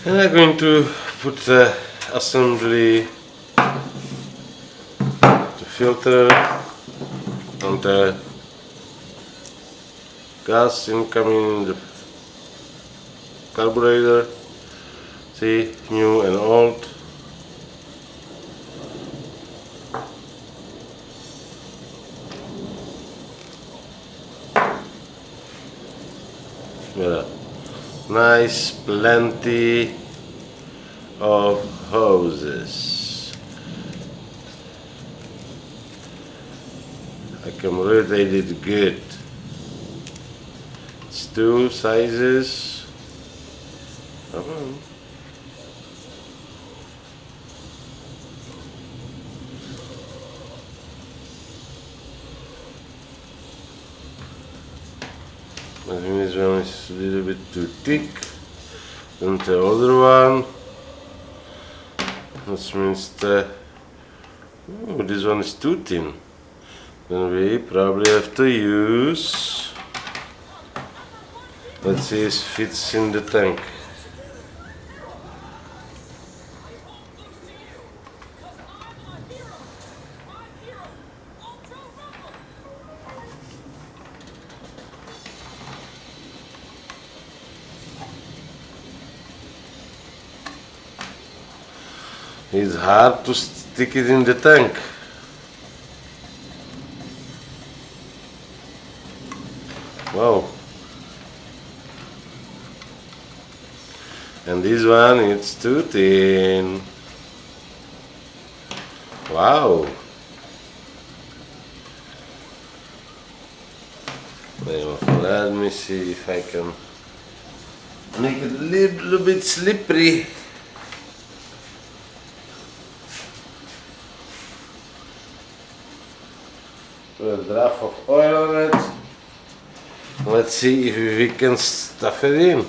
And I'm going to put the assembly, the filter and the gas incoming in the carburetor. See, new and old. Yeah. Nice, plenty of hoses. Accommodated good. It's two sizes. Come on. I think this one is a little bit too thick than the other one. That means this one is too thin. Then we probably have to use. Let's see if it fits in the tank. It's hard to stick it in the tank. Wow. And this one, it's too thin. Wow. Let me see if I can make it a little bit slippery. Put a drop of oil on it. Let's see if we can stuff it in.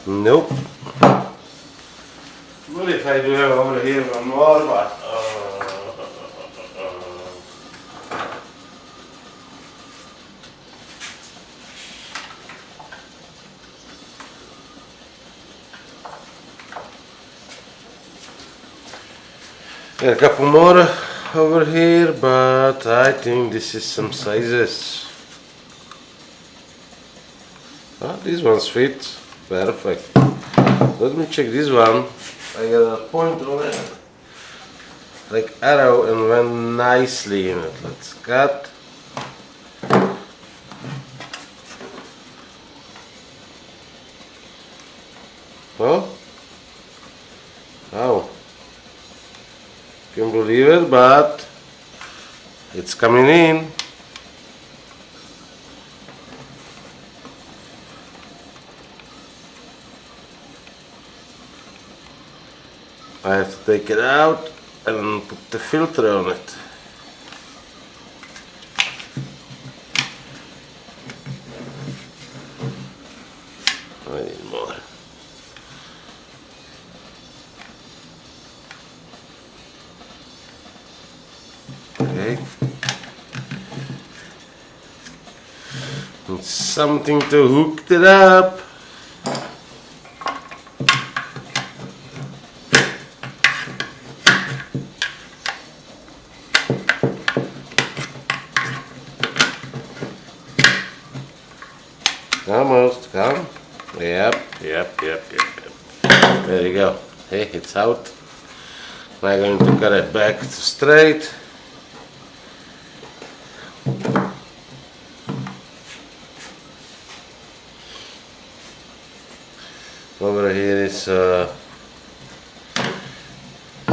Nope. What if I do have over here one more, but a couple more over here, but I think this is some sizes. This one's fit. Perfect. Let me check this one. I got a point on it, like arrow, and went nicely in it. Let's cut. Oh, wow. Can't believe it, but it's coming in. I have to take it out and put the filter on it. I need more. Okay. And something to hook it up. Almost, come. Yep. There you go. Hey, it's out. Now I'm going to cut it back to straight. Over here is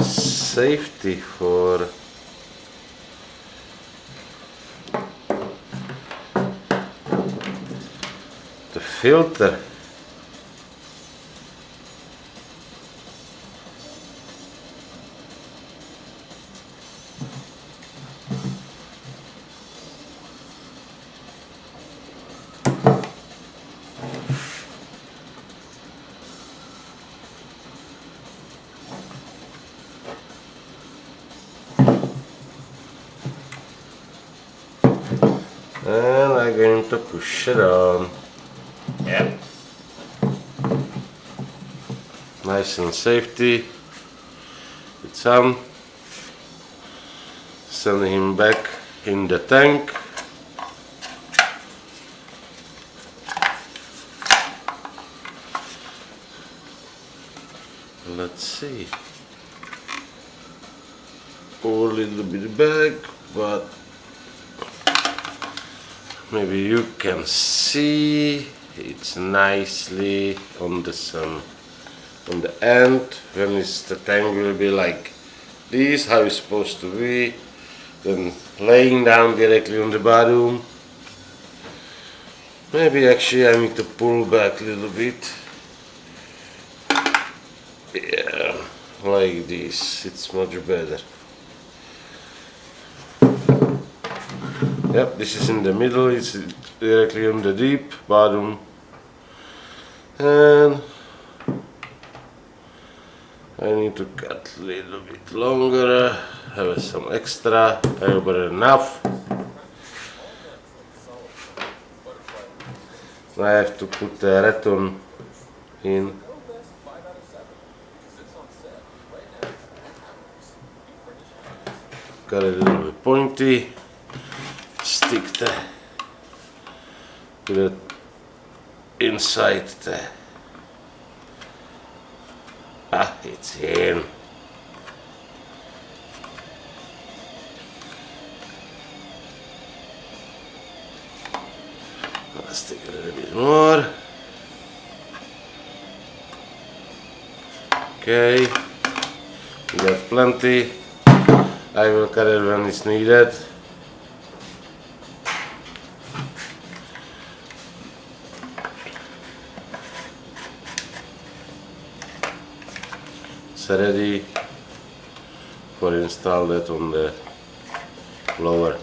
safety for the filter. time to push it on. Yep. Nice and safety. It's on. Send him back in the tank. Let's see. A little bit back, but maybe you can see it's nicely on the sun. On the end, when the tank will be like this, how it's supposed to be, then laying down directly on the bottom. Maybe actually I need to pull back a little bit. Yeah, like this, it's much better. Yep, this is in the middle, it's directly on the deep bottom. And I need to cut a little bit longer, have some extra, I hope enough. I have to put the rattan in. Got a little bit pointy, stick the inside there. Ah, it's in. Let's take a little bit more. Okay, we got plenty. I will cut it when it's needed. It's ready for install that on the blower.